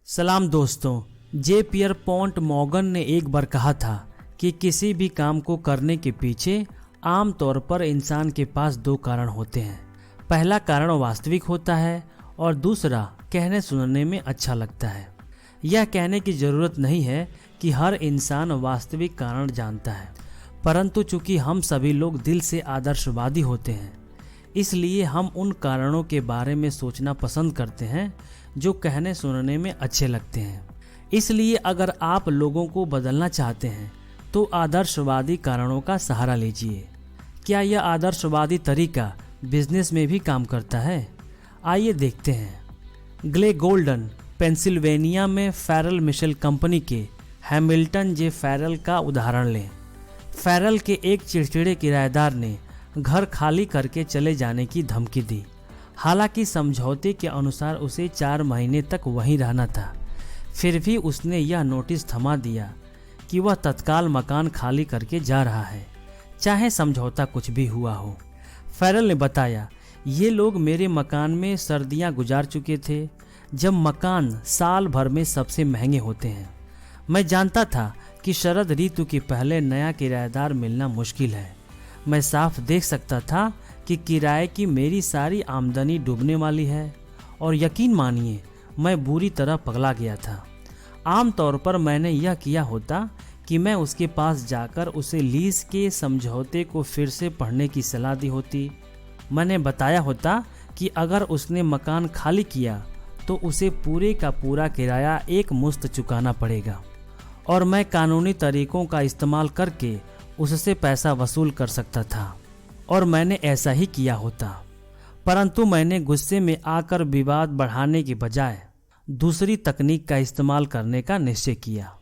सलाम दोस्तों। जे पियर point Morgan ने एक बार कहा था कि किसी भी काम को करने के पीछे आम तौर पर इंसान के पास दो कारण होते हैं। पहला कारण वास्तविक होता है और दूसरा कहने सुनने में अच्छा लगता है। यह कहने की जरूरत नहीं है कि हर इंसान वास्तविक कारण जानता है, परंतु चूंकि हम सभी लोग दिल से आदर्शवादी होते हैं, इसलिए हम उन कारणों के बारे में सोचना पसंद करते हैं जो कहने सुनने में अच्छे लगते हैं। इसलिए अगर आप लोगों को बदलना चाहते हैं तो आदर्शवादी कारणों का सहारा लीजिए। क्या यह आदर्शवादी तरीका बिजनेस में भी काम करता है? आइए देखते हैं। ग्ले गोल्डन पेंसिल्वेनिया में फैरल मिशेल कंपनी के हैमिल्टन जे फैरल का उदाहरण लें। फैरल के एक चिड़चिड़े किराएदार ने घर खाली करके चले जाने की धमकी दी। हालांकि समझौते के अनुसार उसे 4 महीने तक वहीं रहना था, फिर भी उसने यह नोटिस थमा दिया कि वह तत्काल मकान खाली करके जा रहा है, चाहे समझौता कुछ भी हुआ हो। फैरल ने बताया, ये लोग मेरे मकान में सर्दियां गुजार चुके थे जब मकान साल भर में सबसे महंगे होते हैं। मैं जानता था कि शरद ऋतु के पहले नया किराएदार मिलना मुश्किल है। मैं साफ देख सकता था कि किराए की मेरी सारी आमदनी डूबने वाली है और यकीन मानिए मैं बुरी तरह पगला गया था। आम तौर पर मैंने यह किया होता कि मैं उसके पास जाकर उसे लीज के समझौते को फिर से पढ़ने की सलाह दी होती। मैंने बताया होता कि अगर उसने मकान खाली किया तो उसे पूरे का पूरा किराया एक मुश्त चुकाना पड़ेगा और मैं कानूनी तरीकों का इस्तेमाल करके उससे पैसा वसूल कर सकता था, और मैंने ऐसा ही किया होता। परंतु मैंने गुस्से में आकर विवाद बढ़ाने के बजाय दूसरी तकनीक का इस्तेमाल करने का निश्चय किया।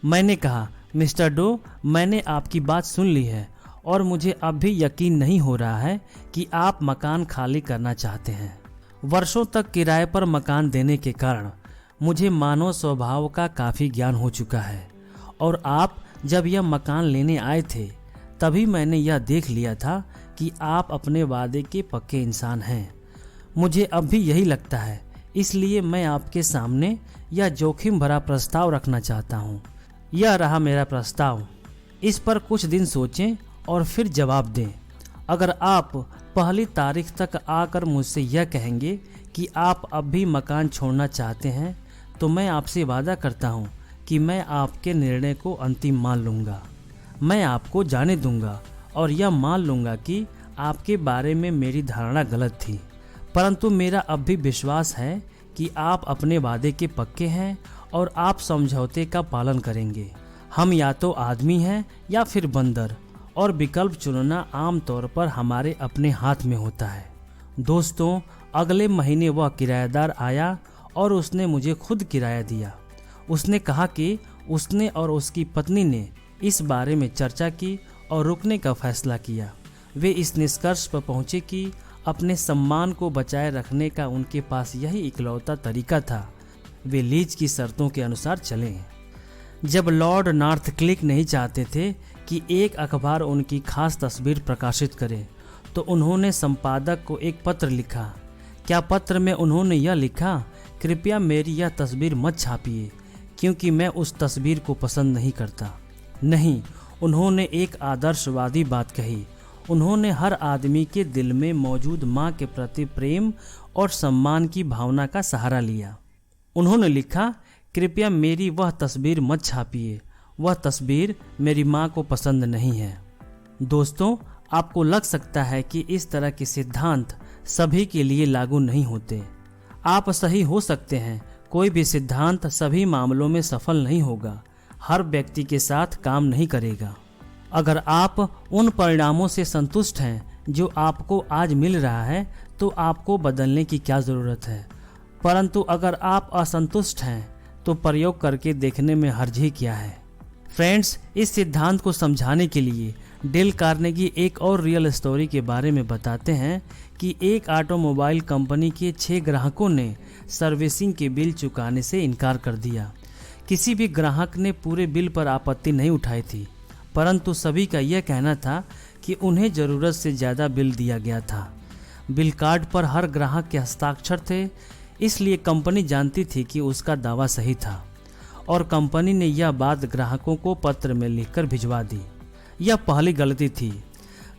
मैंने कहा, मिस्टर डो, मैंने आपकी बात सुन ली है और मुझे अब भी यकीन नहीं हो रहा है कि आप मकान खाली करना चाहते हैं। वर्षों तक किराए पर मकान देने के कारण मुझे मानव स्वभाव का काफ़ी ज्ञान हो चुका है, और आप जब यह मकान लेने आए थे तभी मैंने यह देख लिया था कि आप अपने वादे के पक्के इंसान हैं। मुझे अब भी यही लगता है, इसलिए मैं आपके सामने यह जोखिम भरा प्रस्ताव रखना चाहता हूँ। यह रहा मेरा प्रस्ताव। इस पर कुछ दिन सोचें और फिर जवाब दें। अगर आप पहली तारीख तक आकर मुझसे यह कहेंगे कि आप अब भी मकान छोड़ना चाहते हैं, तो मैं आपसे वादा करता हूँ कि मैं आपके निर्णय को अंतिम मान लूँगा। मैं आपको जाने दूंगा और यह मान लूँगा कि आपके बारे में मेरी धारणा गलत थी, परंतु मेरा अब भी विश्वास है कि आप अपने वादे के पक्के हैं और आप समझौते का पालन करेंगे। हम या तो आदमी हैं या फिर बंदर, और विकल्प चुनना आमतौर पर हमारे अपने हाथ में होता है। दोस्तों, अगले महीने वह किराएदार आया और उसने मुझे खुद किराया दिया। उसने कहा कि उसने और उसकी पत्नी ने इस बारे में चर्चा की और रुकने का फैसला किया। वे इस निष्कर्ष पर पहुंचे कि अपने सम्मान को बचाए रखने का उनके पास यही इकलौता तरीका था। वे लीज की शर्तों के अनुसार चलें। जब लॉर्ड नॉर्थक्लिफ नहीं चाहते थे कि एक अखबार उनकी खास तस्वीर प्रकाशित करे, तो उन्होंने संपादक को एक पत्र लिखा। क्या पत्र में उन्होंने यह लिखा, कृपया मेरी यह तस्वीर मत छापिए क्योंकि मैं उस तस्वीर को पसंद नहीं करता। नहीं, उन्होंने एक आदर्शवादी बात कही। उन्होंने हर आदमी के दिल में मौजूद माँ के प्रति प्रेम और सम्मान की भावना का सहारा लिया। उन्होंने लिखा, कृपया मेरी वह तस्वीर मत छापिए, वह तस्वीर मेरी माँ को पसंद नहीं है। दोस्तों, आपको लग सकता है कि इस तरह के सिद्धांत सभी के लिए लागू नहीं होते। आप सही हो सकते हैं, कोई भी सिद्धांत सभी मामलों में सफल नहीं होगा, हर व्यक्ति के साथ काम नहीं करेगा। अगर आप उन परिणामों से संतुष्ट हैं जो आपको आज मिल रहा है, तो आपको बदलने की क्या ज़रूरत है। परंतु अगर आप असंतुष्ट हैं तो प्रयोग करके देखने में हर्ज ही क्या है। फ्रेंड्स, इस सिद्धांत को समझाने के लिए डेल कार्नेगी एक और रियल स्टोरी के बारे में बताते हैं कि एक ऑटोमोबाइल कंपनी के 6 ग्राहकों ने सर्विसिंग के बिल चुकाने से इनकार कर दिया। किसी भी ग्राहक ने पूरे बिल पर आपत्ति नहीं उठाई थी, परंतु सभी का यह कहना था कि उन्हें ज़रूरत से ज़्यादा बिल दिया गया था। बिल कार्ड पर हर ग्राहक के हस्ताक्षर थे। इसलिए कंपनी जानती थी कि उसका दावा सही था और कंपनी ने यह बात ग्राहकों को पत्र में लिखकर भिजवा दी। यह पहली गलती थी।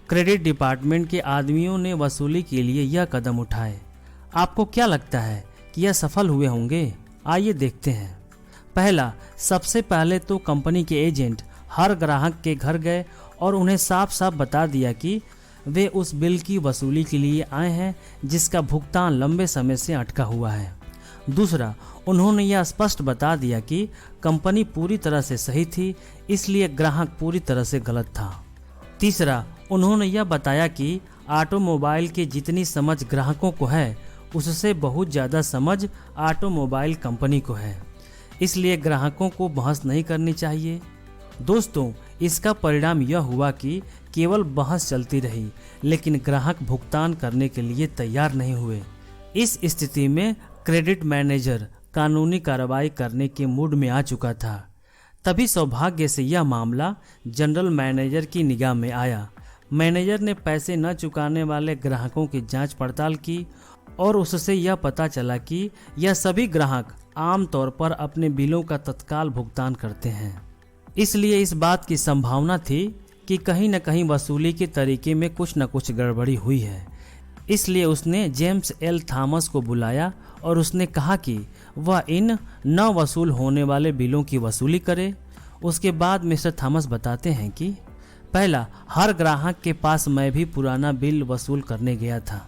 क्रेडिट डिपार्टमेंट के आदमियों ने वसूली के लिए यह कदम उठाए। आपको क्या लगता है कि यह सफल हुए होंगे? आइए देखते हैं। पहला, सबसे पहले तो कंपनी के एजेंट हर ग्राहक के घर गए और उन्हें साफ साफ बता दिया कि वे उस बिल की वसूली के लिए आए हैं जिसका भुगतान लंबे समय से अटका हुआ है। दूसरा, उन्होंने यह स्पष्ट बता दिया कि कंपनी पूरी तरह से सही थी, इसलिए ग्राहक पूरी तरह से गलत था। तीसरा, उन्होंने यह बताया कि ऑटोमोबाइल की जितनी समझ ग्राहकों को है उससे बहुत ज़्यादा समझ ऑटोमोबाइल कंपनी को है, इसलिए ग्राहकों को बहस नहीं करनी चाहिए। दोस्तों, इसका परिणाम यह हुआ कि केवल बहस चलती रही, लेकिन ग्राहक भुगतान करने के लिए तैयार नहीं हुए। इस स्थिति में क्रेडिट मैनेजर कानूनी कार्रवाई करने के मूड में आ चुका था। तभी सौभाग्य से यह मामला जनरल मैनेजर की निगाह में आया। मैनेजर ने पैसे न चुकाने वाले ग्राहकों की जांच पड़ताल की और उससे यह पता चला कि यह सभी ग्राहक आमतौर पर अपने बिलों का तत्काल भुगतान करते हैं। इसलिए इस बात की संभावना थी कि कहीं न कहीं वसूली के तरीके में कुछ न कुछ गड़बड़ी हुई है। इसलिए उसने जेम्स एल थॉमस को बुलाया और उसने कहा कि वह इन न वसूल होने वाले बिलों की वसूली करे। उसके बाद मिस्टर थॉमस बताते हैं कि पहला, हर ग्राहक के पास मैं भी पुराना बिल वसूल करने गया था।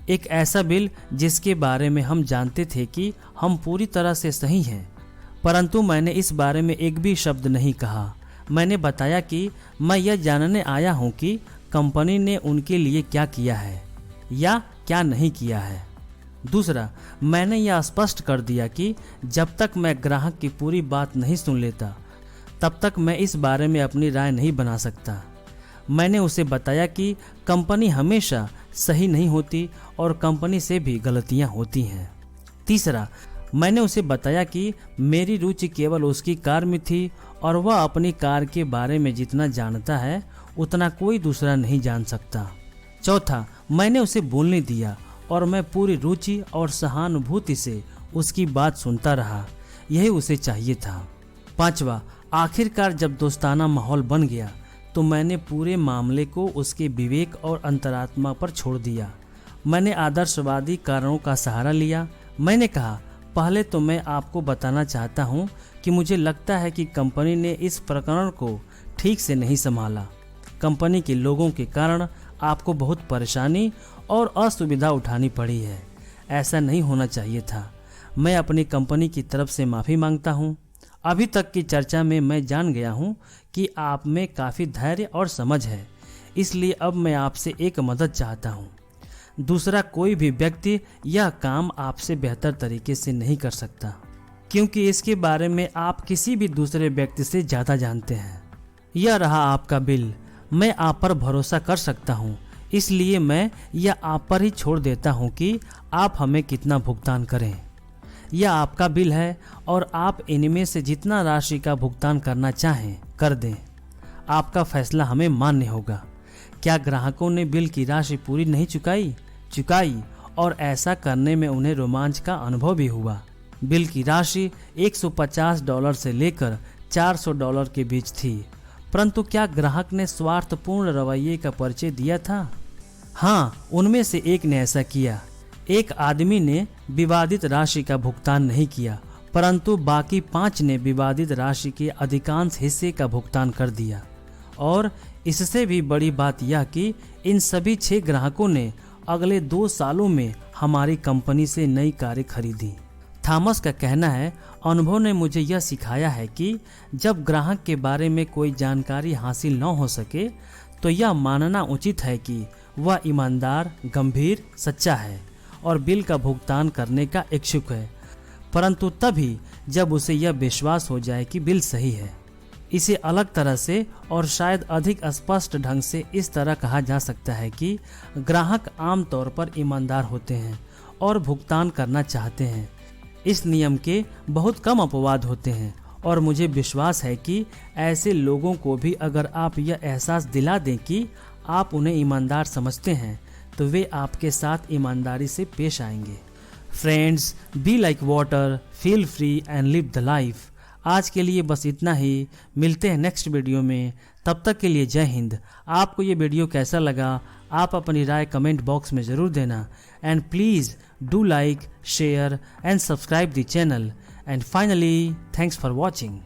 एक ऐसा बिल जिसके बारे में हम जानते थे कि हम पूरी तरह से सही हैं, परंतु मैंने इस बारे में एक भी शब्द नहीं कहा। मैंने बताया कि मैं यह जानने आया हूं कि कंपनी ने उनके लिए क्या किया है या क्या नहीं किया है। दूसरा, मैंने यह स्पष्ट कर दिया कि जब तक मैं ग्राहक की पूरी बात नहीं सुन लेता तब तक मैं इस बारे में अपनी राय नहीं बना सकता। मैंने उसे बताया कि कंपनी हमेशा सही नहीं होती और कंपनी से भी गलतियां होती हैं। तीसरा, मैंने उसे बताया कि मेरी रुचि केवल उसकी कार में थी और वह अपनी कार के बारे में जितना जानता है उतना कोई दूसरा नहीं जान सकता। चौथा, मैंने उसे बोलने दिया और मैं पूरी रुचि और सहानुभूति से उसकी बात सुनता रहा। यही उसे चाहिए था। पांचवा, आखिरकार जब दोस्ताना माहौल बन गया तो मैंने पूरे मामले को उसके विवेक और अंतरात्मा पर छोड़ दिया। मैंने आदर्शवादी कारणों का सहारा लिया। मैंने कहा, पहले तो मैं आपको बताना चाहता हूं कि मुझे लगता है कि कंपनी ने इस प्रकरण को ठीक से नहीं संभाला। कंपनी के लोगों के कारण आपको बहुत परेशानी और असुविधा उठानी पड़ी है। ऐसा नहीं होना चाहिए था। मैं अपनी कंपनी की तरफ से माफ़ी मांगता हूं। अभी तक की चर्चा में मैं जान गया हूं कि आप में काफ़ी धैर्य और समझ है, इसलिए अब मैं आपसे एक मदद चाहता हूं। दूसरा कोई भी व्यक्ति यह काम आपसे बेहतर तरीके से नहीं कर सकता, क्योंकि इसके बारे में आप किसी भी दूसरे व्यक्ति से ज़्यादा जानते हैं। यह रहा आपका बिल। मैं आप पर भरोसा कर सकता हूं, इसलिए मैं यह आप पर ही छोड़ देता हूं कि आप हमें कितना भुगतान करें। यह आपका बिल है और आप इनमें से जितना राशि का भुगतान करना चाहें कर दें। आपका फैसला हमें मान्य होगा। क्या ग्राहकों ने बिल की राशि पूरी नहीं चुकाई और ऐसा करने में उन्हें रोमांच का अनुभव भी हुआ। बिल की राशि $150 से लेकर $400 के बीच थी, परंतु क्या ग्राहक ने स्वार्थपूर्ण रवैये का परिचय दिया था? हाँ, उनमें से एक ने ऐसा किया। एक आदमी ने विवादित राशि का भुगतान नहीं किया, परंतु बाकी 5 ने विवादित राशि के अधिकांश हिस्से का भुगतान कर दिया। और इससे भी बड़ी बात यह कि इन सभी 6 ग्राहकों ने अगले 2 सालों में हमारी कंपनी से नई कारें खरीदी। थॉमस का कहना है, अनुभव ने मुझे यह सिखाया है कि जब ग्राहक के बारे में कोई जानकारी हासिल न हो सके तो यह मानना उचित है कि वह ईमानदार, गंभीर, सच्चा है और बिल का भुगतान करने का इच्छुक है, परंतु तभी जब उसे यह विश्वास हो जाए कि बिल सही है। इसे अलग तरह से और शायद अधिक स्पष्ट ढंग से इस तरह कहा जा सकता है कि ग्राहक आमतौर पर ईमानदार होते हैं और भुगतान करना चाहते हैं। इस नियम के बहुत कम अपवाद होते हैं और मुझे विश्वास है कि ऐसे लोगों को भी अगर आप यह एहसास दिला दें कि आप उन्हें ईमानदार समझते हैं तो वे आपके साथ ईमानदारी से पेश आएंगे। Friends, be like water, feel free and live the life. आज के लिए बस इतना ही, मिलते हैं नेक्स्ट वीडियो में। तब तक के लिए जय हिंद। आपको ये वीडियो कैसा लगा आप अपनी राय कमेंट बॉक्स में ज़रूर देना। And please do like, share and subscribe the channel. And finally thanks for watching.